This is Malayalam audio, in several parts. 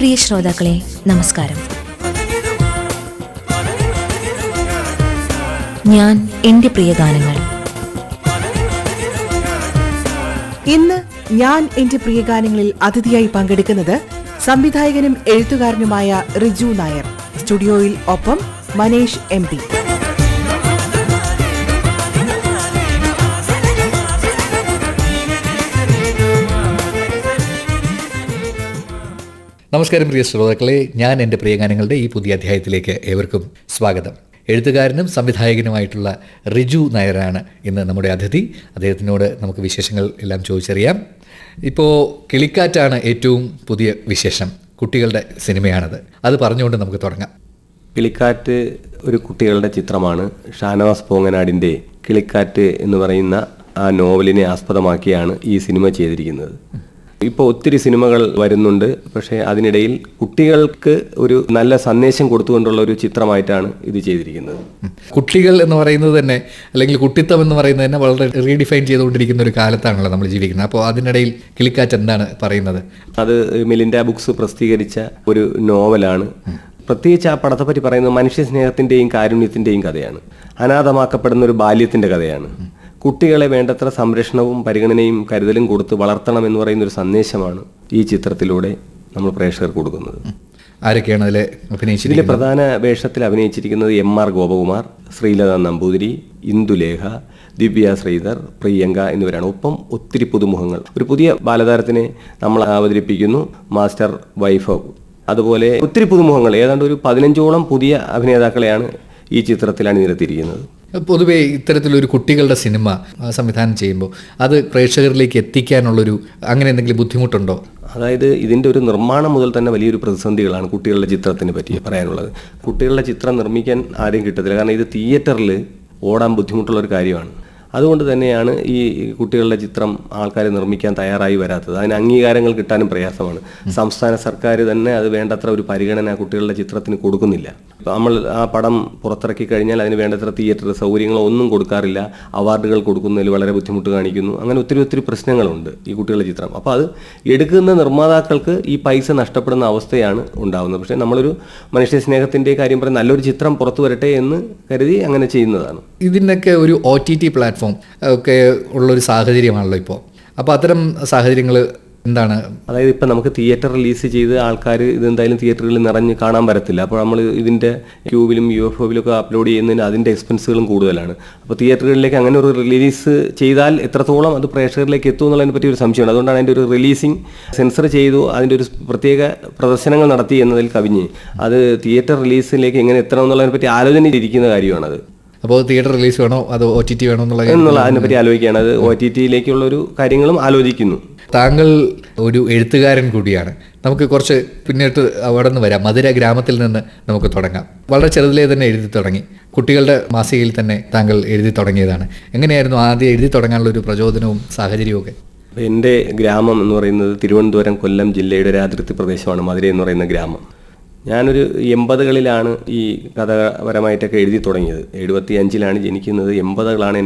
പ്രിയ ശ്രോതാക്കളെ നമസ്കാരം. ഞാൻ എന്റെ പ്രിയ ഗാനങ്ങൾ. ഇന്ന് ഞാൻ എന്റെ പ്രിയ ഗാനങ്ങളിൽ അതിഥിയായി പങ്കെടുക്കുന്നത് സംവിധായകനും എഴുത്തുകാരനുമായ റിജു നായർ. സ്റ്റുഡിയോയിൽ ഒപ്പം മനേഷ് MP. നമസ്കാരം പ്രിയ ശ്രോതാക്കളെ, ഞാൻ എൻ്റെ പ്രിയ ഗാനങ്ങളുടെ ഈ പുതിയ അധ്യായത്തിലേക്ക് ഏവർക്കും സ്വാഗതം. എഴുത്തുകാരനും സംവിധായകനുമായിട്ടുള്ള റിജു നായരാണ് ഇന്ന് നമ്മുടെ അതിഥി. അദ്ദേഹത്തിനോട് നമുക്ക് വിശേഷങ്ങൾ എല്ലാം ചോദിച്ചറിയാം. ഇപ്പോൾ കിളിക്കാറ്റാണ് ഏറ്റവും പുതിയ വിശേഷം. കുട്ടികളുടെ സിനിമയാണത്. അത് പറഞ്ഞുകൊണ്ട് നമുക്ക് തുടങ്ങാം. കിളിക്കാറ്റ് ഒരു കുട്ടികളുടെ ചിത്രമാണ്. ഷാനവാസ് പോങ്ങനാടിൻ്റെ കിളിക്കാറ്റ് എന്ന് പറയുന്ന ആ നോവലിനെ ആസ്പദമാക്കിയാണ് ഈ സിനിമ ചെയ്തിരിക്കുന്നത്. ഇപ്പോൾ ഒത്തിരി സിനിമകൾ വരുന്നുണ്ട്. പക്ഷേ അതിനിടയിൽ കുട്ടികൾക്ക് ഒരു നല്ല സന്ദേശം കൊടുത്തുകൊണ്ടുള്ള ഒരു ചിത്രമായിട്ടാണ് ഇത് ചെയ്തിരിക്കുന്നത്. കുട്ടികൾ എന്ന് പറയുന്നത് തന്നെ, അല്ലെങ്കിൽ കുട്ടിത്തം എന്ന് പറയുന്നത് തന്നെ വളരെ റീഡിഫൈൻ ചെയ്തുകൊണ്ടിരിക്കുന്ന ഒരു കാലത്താണല്ലോ നമ്മൾ ജീവിക്കുന്നത്. അപ്പോൾ അതിനിടയിൽ കിളിക്കാറ്റ് എന്താണ് പറയുന്നത്? അത് മിലിൻഡ ബുക്സ് പ്രസിദ്ധീകരിച്ച ഒരു നോവലാണ്. പ്രത്യേകിച്ച് ആ പടത്തെപ്പറ്റി പറയുന്നത് മനുഷ്യ സ്നേഹത്തിൻ്റെയും കാരുണ്യത്തിൻ്റെയും കഥയാണ്. അനാഥമാക്കപ്പെടുന്ന ഒരു ബാല്യത്തിൻ്റെ കഥയാണ്. കുട്ടികളെ വേണ്ടത്ര സംരക്ഷണവും പരിഗണനയും കരുതലും കൊടുത്ത് വളർത്തണം എന്ന് പറയുന്ന ഒരു സന്ദേശമാണ് ഈ ചിത്രത്തിലൂടെ നമ്മൾ പ്രേക്ഷകർക്ക് കൊടുക്കുന്നത്. ആരൊക്കെയാണ് അതിൽ അഭിനയിച്ചത്? ഇതിലെ പ്രധാന വേഷത്തിൽ അഭിനയിച്ചിരിക്കുന്നത് MR ഗോപകുമാർ, ശ്രീലത നമ്പൂതിരി, ഇന്ദുലേഖ, ദിവ്യ ശ്രീധർ, പ്രിയങ്ക എന്നിവരാണ്. ഒപ്പം ഒത്തിരി പുതുമുഖങ്ങൾ. ഒരു പുതിയ ബാലതാരത്തിനെ നമ്മൾ അവതരിപ്പിക്കുന്നു, മാസ്റ്റർ വൈഭവ്. അതുപോലെ ഒത്തിരി പുതുമുഖങ്ങൾ, ഏതാണ്ട് ഒരു 15ഓളം പുതിയ അഭിനേതാക്കളെയാണ് ഈ ചിത്രത്തിൽ അണിനിരത്തിയിരിക്കുന്നത്. പൊതുവെ ഇത്തരത്തിലൊരു കുട്ടികളുടെ സിനിമ സംവിധാനം ചെയ്യുമ്പോൾ അത് പ്രേക്ഷകരിലേക്ക് എത്തിക്കാനുള്ളൊരു അങ്ങനെ എന്തെങ്കിലും ബുദ്ധിമുട്ടുണ്ടോ? അതായത് ഇതിൻ്റെ ഒരു നിർമ്മാണം മുതൽ തന്നെ വലിയൊരു പ്രതിസന്ധികളാണ് കുട്ടികളുടെ ചിത്രത്തിനെ പറ്റി പറയാനുള്ളത്. കുട്ടികളുടെ ചിത്രം നിർമ്മിക്കാൻ ആരെയും കിട്ടത്തില്ല. കാരണം ഇത് തിയേറ്ററിൽ ഓടാൻ ബുദ്ധിമുട്ടുള്ളൊരു കാര്യമാണ്. അതുകൊണ്ട് തന്നെയാണ് ഈ കുട്ടികളുടെ ചിത്രം ആൾക്കാർ നിർമ്മിക്കാൻ തയ്യാറായി വരാത്തത്. അതിന് അംഗീകാരങ്ങൾ കിട്ടാനും പ്രയാസമാണ്. സംസ്ഥാന സർക്കാർ തന്നെ അത് വേണ്ടത്ര ഒരു പരിഗണന കുട്ടികളുടെ ചിത്രത്തിന് കൊടുക്കുന്നില്ല. നമ്മൾ ആ പടം പുറത്തിറക്കി കഴിഞ്ഞാൽ അതിന് വേണ്ടത്ര തിയേറ്റർ സൗകര്യങ്ങളോ ഒന്നും കൊടുക്കാറില്ല. അവാർഡുകൾ കൊടുക്കുന്നതിൽ വളരെ ബുദ്ധിമുട്ട് കാണിക്കുന്നു. അങ്ങനെ ഒത്തിരി പ്രശ്നങ്ങളുണ്ട് ഈ കുട്ടികളുടെ ചിത്രം. അപ്പോൾ അത് എടുക്കുന്ന നിർമ്മാതാക്കൾക്ക് ഈ പൈസ നഷ്ടപ്പെടുന്ന അവസ്ഥയാണ് ഉണ്ടാകുന്നത്. പക്ഷേ നമ്മളൊരു മനുഷ്യ സ്നേഹത്തിൻ്റെ കാര്യം പറഞ്ഞ് നല്ലൊരു ചിത്രം പുറത്തു വരട്ടെ എന്ന് കരുതി അങ്ങനെ ചെയ്യുന്നതാണ്. ഇതിനൊക്കെ ഒരു OTT പ്ലാറ്റ്ഫോം ഒക്കെ ഉള്ളൊരു സാഹചര്യമാണല്ലോ ഇപ്പോൾ. അപ്പോൾ അത്തരം സാഹചര്യങ്ങൾ എന്താണ്? അതായത് ഇപ്പം നമുക്ക് തിയേറ്റർ റിലീസ് ചെയ്ത് ആൾക്കാർ ഇതെന്തായാലും തിയേറ്ററുകളിൽ നിറഞ്ഞ് കാണാൻ വരത്തില്ല. അപ്പോൾ നമ്മൾ ഇതിൻ്റെ ക്യൂബിലും UFOയിലും ഒക്കെ അപ്ലോഡ് ചെയ്യുന്നതിന് അതിൻ്റെ എക്സ്പെൻസുകളും കൂടുതലാണ്. അപ്പോൾ തിയേറ്ററുകളിലേക്ക് അങ്ങനെ ഒരു റിലീസ് ചെയ്താൽ എത്രത്തോളം അത് പ്രേക്ഷകരിലേക്ക് എത്തും എന്നുള്ളതിനെ പറ്റി ഒരു സംശയമാണ്. അതുകൊണ്ടാണ് അതിൻ്റെ ഒരു റിലീസിങ് സെൻസർ ചെയ്തു, അതിൻ്റെ ഒരു പ്രത്യേക പ്രദർശനങ്ങൾ നടത്തി എന്നതിൽ കവിഞ്ഞ് അത് തിയേറ്റർ റിലീസിലേക്ക് എങ്ങനെ എത്തണം എന്നുള്ളതിനെ പറ്റി ആലോചനയിലിരിക്കുന്ന കാര്യമാണത്. അപ്പോൾ തിയേറ്റർ റിലീസ് വേണോ അതോ OTT വേണോ എന്നുള്ള അതിനെപ്പറ്റി ആലോചിക്കുകയാണ്. അത് OTTയിലേക്കുള്ളൊരു കാര്യങ്ങളും ആലോചിക്കുന്നു. താങ്കൾ ഒരു എഴുത്തുകാരൻ കൂടിയാണ്. നമുക്ക് കുറച്ച് പിന്നീട് അവിടെ നിന്ന് വരാം. മധുര ഗ്രാമത്തിൽ നിന്ന് നമുക്ക് തുടങ്ങാം. വളരെ ചെറുതിലേ തന്നെ എഴുതി തുടങ്ങി. കുട്ടികളുടെ മാസികയിൽ തന്നെ താങ്കൾ എഴുതി തുടങ്ങിയതാണ്. എങ്ങനെയായിരുന്നു ആദ്യം എഴുതി തുടങ്ങാനുള്ളൊരു പ്രചോദനവും സാഹചര്യവും ഒക്കെ? എൻ്റെ ഗ്രാമം എന്ന് പറയുന്നത് തിരുവനന്തപുരം കൊല്ലം ജില്ലയുടെ ഒരു അതിർത്തി പ്രദേശമാണ് മധുര എന്ന് പറയുന്ന ഗ്രാമം. ഞാനൊരു 80കളിലാണ് ഈ കഥാപരമായിട്ടൊക്കെ എഴുതി തുടങ്ങിയത്. 75ലാണ് ജനിക്കുന്നത്. 80കളാണ്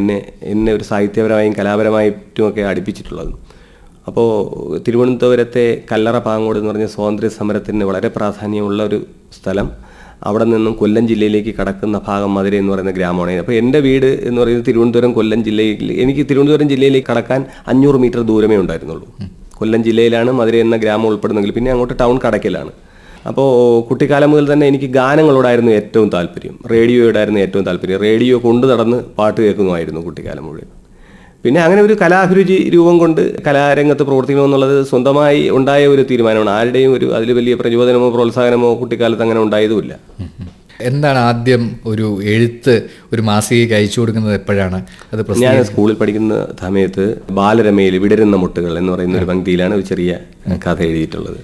എന്നെ ഒരു സാഹിത്യപരമായും കലാപരമായിട്ടുമൊക്കെ അടുപ്പിച്ചിട്ടുള്ളത്. അപ്പോൾ തിരുവനന്തപുരത്തെ കല്ലറ പാങ്ങോട് എന്ന് പറഞ്ഞ സ്വാതന്ത്ര്യ സമരത്തിന് വളരെ പ്രാധാന്യമുള്ള ഒരു സ്ഥലം. അവിടെ നിന്നും കൊല്ലം ജില്ലയിലേക്ക് കടക്കുന്ന ഭാഗം മധുര എന്ന് പറയുന്ന ഗ്രാമമാണ്. അപ്പോൾ എൻ്റെ വീട് എന്ന് പറയുന്നത് തിരുവനന്തപുരം കൊല്ലം ജില്ലയിൽ, എനിക്ക് തിരുവനന്തപുരം ജില്ലയിലേക്ക് കടക്കാൻ 500 മീറ്റർ ദൂരമേ ഉണ്ടായിരുന്നുള്ളൂ. കൊല്ലം ജില്ലയിലാണ് മധുര എന്ന ഗ്രാമം ഉൾപ്പെടുന്നെങ്കിൽ പിന്നെ അങ്ങോട്ട് ടൗൺ കടക്കലാണ്. അപ്പോൾ കുട്ടിക്കാലം മുതൽ തന്നെ എനിക്ക് ഗാനങ്ങളോടായിരുന്നു ഏറ്റവും താല്പര്യം. റേഡിയോയോടായിരുന്നു ഏറ്റവും താല്പര്യം. റേഡിയോ കൊണ്ടു നടന്ന് പാട്ട് കേൾക്കുന്നുമായിരുന്നു കുട്ടിക്കാലം മുഴുവൻ. പിന്നെ അങ്ങനെ ഒരു കലാഭിരുചി രൂപം കൊണ്ട് കലാരംഗത്ത് പ്രവർത്തിക്കണമെന്നുള്ളത് സ്വന്തമായി ഉണ്ടായ ഒരു തീരുമാനമാണ്. ആരുടെയും അതിൽ വലിയ പ്രചോദനമോ പ്രോത്സാഹനമോ കുട്ടിക്കാലത്ത് അങ്ങനെ ഉണ്ടായതുമില്ല. എന്താണ് ആദ്യം ഒരു എഴുത്ത് ഒരു മാസികയ്ക്ക് അയച്ചു കൊടുക്കുന്നത് എപ്പോഴാണ്? അത് ഞാൻ സ്കൂളിൽ പഠിക്കുന്ന സമയത്ത് ബാലരമയിൽ വിടരുന്ന മുട്ടുകൾ എന്ന് പറയുന്ന ഒരു പങ്ക്തിയിലാണ് ഒരു ചെറിയ കഥ എഴുതിയിട്ടുള്ളത്.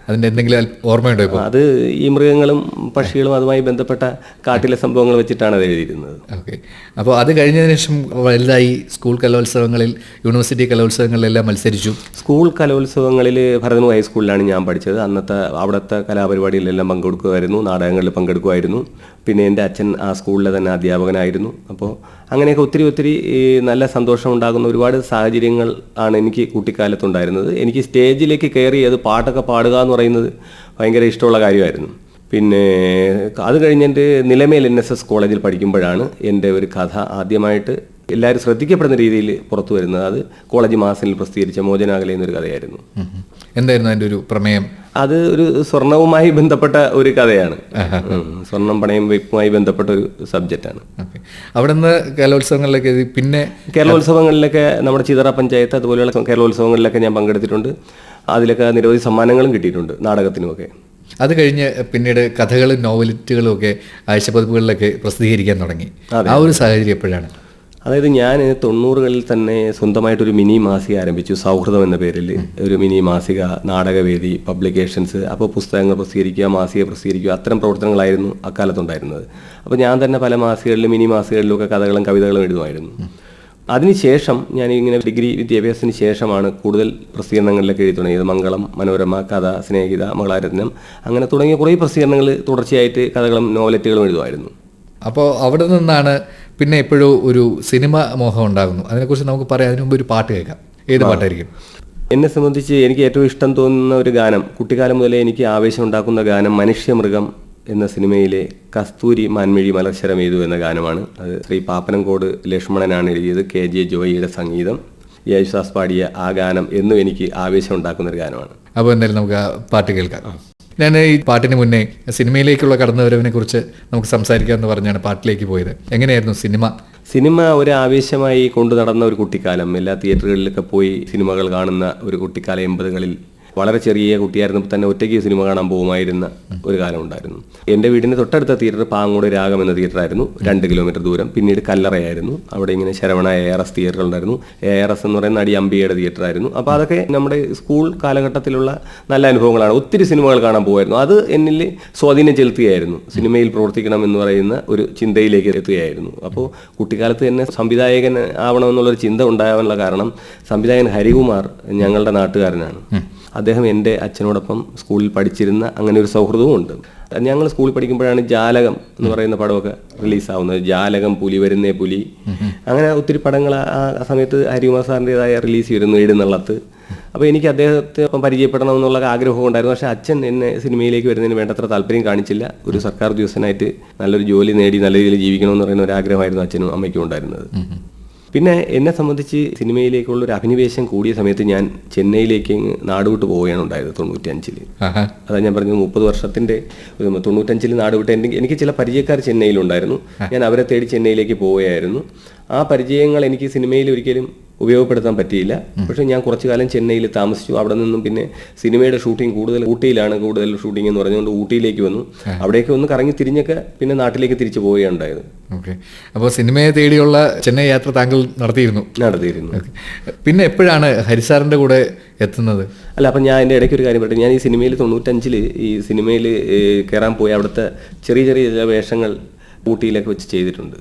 അതിൻ്റെ എന്തെങ്കിലും ഓർമ്മയുണ്ടോ ഇപ്പോൾ? അത് ഈ മൃഗങ്ങളും പക്ഷികളും അതുമായി ബന്ധപ്പെട്ട കാട്ടിലെ സംഭവങ്ങൾ വെച്ചിട്ടാണ് അത് എഴുതിയിരുന്നത്. ഓക്കെ. അപ്പോൾ അത് കഴിഞ്ഞതിന് ശേഷം വലുതായി സ്കൂൾ കലോത്സവങ്ങളിൽ, യൂണിവേഴ്സിറ്റി കലോത്സവങ്ങളിലെല്ലാം മത്സരിച്ചു. സ്കൂൾ കലോത്സവങ്ങളിൽ ഭരതനൂർ ഹൈസ്കൂളിലാണ് ഞാൻ പഠിച്ചത്. അവിടുത്തെ കലാപരിപാടികളിലെല്ലാം പങ്കെടുക്കുമായിരുന്നു, നാടകങ്ങളിൽ പങ്കെടുക്കുമായിരുന്നു. പിന്നെ എൻ്റെ അച്ഛൻ ആ സ്കൂളിലെ തന്നെ അധ്യാപകനായിരുന്നു. അപ്പോൾ അങ്ങനെയൊക്കെ ഒത്തിരി നല്ല സന്തോഷം ഉണ്ടാകുന്ന ഒരുപാട് സാഹചര്യങ്ങൾ ആണ് എനിക്ക് കുട്ടിക്കാലത്തുണ്ടായിരുന്നത്. എനിക്ക് സ്റ്റേജിലേക്ക് കയറി അത് പാട്ടൊക്കെ പാടുക എന്ന് പറയുന്നത് ഭയങ്കര ഇഷ്ടമുള്ള കാര്യമായിരുന്നു. പിന്നെ അത് കഴിഞ്ഞിട്ട് നിലമേൽ NSS കോളേജിൽ പഠിക്കുമ്പോഴാണ് എൻ്റെ ഒരു കഥ ആദ്യമായിട്ട് എല്ലാവരും ശ്രദ്ധിക്കപ്പെടുന്ന രീതിയിൽ പുറത്തു വരുന്നത്. അത് കോളേജ് മാസിനിൽ പ്രസിദ്ധീകരിച്ച മോചനാകലെ എന്നൊരു കഥയായിരുന്നു. എന്തായിരുന്നു അതിൻ്റെ ഒരു പ്രമേയം? അത് ഒരു സ്വർണവുമായി ബന്ധപ്പെട്ട ഒരു കഥയാണ്. സ്വർണം പണയം വെപ്പുമായി ബന്ധപ്പെട്ട ഒരു സബ്ജക്റ്റാണ്. അവിടെ നിന്ന് കലോത്സവങ്ങളിലൊക്കെ പിന്നെ കേരളോത്സവങ്ങളിലൊക്കെ നമ്മുടെ ചിതറ പഞ്ചായത്ത് അതുപോലെയുള്ള കേരളോത്സവങ്ങളിലൊക്കെ ഞാൻ പങ്കെടുത്തിട്ടുണ്ട്. അതിലൊക്കെ നിരവധി സമ്മാനങ്ങളും കിട്ടിയിട്ടുണ്ട്, നാടകത്തിനുമൊക്കെ. അത് കഴിഞ്ഞ് പിന്നീട് കഥകളും നോവലിറ്റുകളും ഒക്കെ ആഴ്ചപ്പതിപ്പുകളിലൊക്കെ പ്രസിദ്ധീകരിക്കാൻ തുടങ്ങി. ആ ഒരു സാഹചര്യം എപ്പോഴാണ്? അതായത് ഞാൻ 90കളിൽ തന്നെ സ്വന്തമായിട്ടൊരു മിനി മാസിക ആരംഭിച്ചു. സൗഹൃദം എന്ന പേരിൽ ഒരു മിനി മാസിക, നാടകവേദി, പബ്ലിക്കേഷൻസ്. അപ്പോൾ പുസ്തകങ്ങൾ പ്രസിദ്ധീകരിക്കുക, മാസിക പ്രസിദ്ധീകരിക്കുക, അത്തരം പ്രവർത്തനങ്ങളായിരുന്നു അക്കാലത്തുണ്ടായിരുന്നത്. അപ്പോൾ ഞാൻ തന്നെ പല മാസികകളിലും മിനി മാസികകളിലൊക്കെ കഥകളും കവിതകളും എഴുതുമായിരുന്നു. അതിനുശേഷം ഞാൻ ഇങ്ങനെ ഡിഗ്രി വിദ്യാഭ്യാസത്തിന് ശേഷമാണ് കൂടുതൽ പ്രസിദ്ധീകരണങ്ങളിലൊക്കെ എഴുതി തുടങ്ങിയത്. മംഗളം, മനോരമ, കഥ, സ്നേഹിത, മംഗളാരത്നം, അങ്ങനെ തുടങ്ങിയ കുറേ പ്രസിദ്ധീകരണങ്ങൾ തുടർച്ചയായിട്ട് കഥകളും നോവലറ്റുകളും എഴുതുമായിരുന്നു. അപ്പോൾ അവിടെ നിന്നാണ് പിന്നെ എപ്പോഴും ഒരു സിനിമ മോഹം ഉണ്ടാകുന്നു. അതിനെക്കുറിച്ച് നമുക്ക് പറയാം. അതിനു മുമ്പ് ഒരു പാട്ട് കേൾക്കാം. ഏത് പാട്ടായിരിക്കും? എന്നെ സംബന്ധിച്ച് എനിക്ക് ഏറ്റവും ഇഷ്ടം തോന്നുന്ന ഒരു ഗാനം, കുട്ടിക്കാലം മുതലേ എനിക്ക് ആവേശം ഉണ്ടാക്കുന്ന ഗാനം മനുഷ്യമൃഗം എന്ന സിനിമയിലെ കസ്തൂരി മാൻമിഴി മലർശരമെയ്തു എന്ന ഗാനമാണ്. അത് ശ്രീ പാപ്പനംകോട് ലക്ഷ്മണനാണ് എഴുതിയത്. KJ ജോയിയുടെ സംഗീതം, യേശുദാസ് പാടിയ ആ ഗാനം എന്നും എനിക്ക് ആവേശം ഉണ്ടാക്കുന്ന ഒരു ഗാനമാണ്. അപ്പോൾ എന്തായാലും നമുക്ക് ആ പാട്ട് കേൾക്കാം. ഞാൻ ഈ പാട്ടിന് മുന്നേ സിനിമയിലേക്കുള്ള കടന്നുവരവിനെ കുറിച്ച് നമുക്ക് സംസാരിക്കാമെന്ന് പറഞ്ഞാണ് പാട്ടിലേക്ക് പോയത്. എങ്ങനെയായിരുന്നു സിനിമ ഒരു ആവേശമായി കൊണ്ടു നടന്ന ഒരു കുട്ടിക്കാലം. എല്ലാ തിയേറ്ററുകളിലൊക്കെ പോയി സിനിമകൾ കാണുന്ന ഒരു കുട്ടിക്കാലം. 80കളിൽ വളരെ ചെറിയ കുട്ടിയായിരുന്നപ്പോൾ തന്നെ ഒറ്റയ്ക്ക് സിനിമ കാണാൻ പോകുമായിരുന്ന ഒരു കാലം ഉണ്ടായിരുന്നു. എൻ്റെ വീടിന് തൊട്ടടുത്ത തിയേറ്റർ പാങ്ങോട് രാഗം എന്ന തിയേറ്ററായിരുന്നു, 2 കിലോമീറ്റർ ദൂരം. പിന്നീട് കല്ലറയായിരുന്നു. അവിടെ ഇങ്ങനെ ശരവണ ARS തിയേറ്റർ ഉണ്ടായിരുന്നു. ARS എന്ന് പറയുന്ന നടി അംബികയുടെ തിയേറ്ററായിരുന്നു. അപ്പോൾ അതൊക്കെ നമ്മുടെ സ്കൂൾ കാലഘട്ടത്തിലുള്ള നല്ല അനുഭവങ്ങളാണ്. ഒത്തിരി സിനിമകൾ കാണാൻ പോകുമായിരുന്നു. അത് എന്നിൽ സ്വാധീനം ചെലുത്തുകയായിരുന്നു. സിനിമയിൽ പ്രവർത്തിക്കണം എന്ന് പറയുന്ന ഒരു ചിന്തയിലേക്ക് എത്തുകയായിരുന്നു. അപ്പോൾ കുട്ടിക്കാലത്ത് തന്നെ സംവിധായകൻ ആവണമെന്നുള്ളൊരു ചിന്ത ഉണ്ടാകാനുള്ള കാരണം സംവിധായകൻ ഹരികുമാർ ഞങ്ങളുടെ നാട്ടുകാരനാണ്. അദ്ദേഹം എൻ്റെ അച്ഛനോടൊപ്പം സ്കൂളിൽ പഠിച്ചിരുന്ന അങ്ങനെ ഒരു സൗഹൃദവും ഉണ്ട്. ഞങ്ങൾ സ്കൂളിൽ പഠിക്കുമ്പോഴാണ് ജാലകം എന്ന് പറയുന്ന പടമൊക്കെ റിലീസാവുന്നത്. ജാലകം, പുലി വരുന്നേ പുലി, അങ്ങനെ ഒത്തിരി പടങ്ങൾ ആ സമയത്ത് ഹരികുമാർ സാറിൻ്റെതായ റിലീസ് വരുന്നു, എഴുന്നള്ളത്ത്. അപ്പോൾ എനിക്ക് അദ്ദേഹത്തെ ഒപ്പം പരിചയപ്പെടണമെന്നുള്ള ആഗ്രഹം ഉണ്ടായിരുന്നു. പക്ഷേ അച്ഛൻ എന്നെ സിനിമയിലേക്ക് വരുന്നതിന് വേണ്ടത്ര താല്പര്യം കാണിച്ചില്ല. ഒരു സർക്കാർ ഉദ്യോഗസ്ഥനായിട്ട് നല്ലൊരു ജോലി നേടി നല്ല രീതിയിൽ ജീവിക്കണമെന്ന് പറയുന്ന ഒരു ആഗ്രഹമായിരുന്നു അച്ഛനും അമ്മയ്ക്കും ഉണ്ടായിരുന്നത്. പിന്നെ എന്നെ സംബന്ധിച്ച് സിനിമയിലേക്കുള്ള ഒരു അഭിനിവേശം കൂടിയ സമയത്ത് ഞാൻ ചെന്നൈയിലേക്ക് നാടുവിട്ട് പോവുകയാണ് ഉണ്ടായത് 95-ൽ. അതാ ഞാൻ പറഞ്ഞത് 30 വർഷത്തിൻ്റെ 95-ൽ നാടുവിട്ട് എനിക്ക് ചില പരിചയക്കാർ ചെന്നൈയിലുണ്ടായിരുന്നു. ഞാൻ അവരെ തേടി ചെന്നൈയിലേക്ക് പോവുകയായിരുന്നു. ആ പരിചയങ്ങൾ എനിക്ക് സിനിമയിൽ ഒരിക്കലും ഉപയോഗപ്പെടുത്താൻ പറ്റിയില്ല. പക്ഷേ ഞാൻ കുറച്ചു കാലം ചെന്നൈയിൽ താമസിച്ചു. അവിടെ നിന്നും പിന്നെ സിനിമയുടെ ഷൂട്ടിംഗ് ഊട്ടിയിലാണ് കൂടുതൽ ഷൂട്ടിംഗ് എന്ന് പറഞ്ഞുകൊണ്ട് ഊട്ടിയിലേക്ക് വന്നു. അവിടേക്ക് ഒന്ന് കറങ്ങി തിരിഞ്ഞൊക്കെ പിന്നെ നാട്ടിലേക്ക് തിരിച്ചു പോവുകയാണ് ഉണ്ടായത്. ഓക്കെ. അപ്പോൾ സിനിമയെ തേടിയുള്ള ചെന്നൈ യാത്ര താങ്കൾ നടത്തിയിരുന്നു? പിന്നെ എപ്പോഴാണ് ഹരിസാറിൻ്റെ കൂടെ എത്തുന്നത്? അല്ല, അപ്പം ഞാൻ എൻ്റെ ഇടയ്ക്ക് ഒരു കാര്യം പറയട്ടെ. ഞാൻ ഈ സിനിമയിൽ 95-ൽ ഈ സിനിമയിൽ കയറാൻ പോയി അവിടുത്തെ ചെറിയ ചെറിയ വേഷങ്ങൾ ഊട്ടിയിലൊക്കെ വെച്ച് ചെയ്തിട്ടുണ്ട്.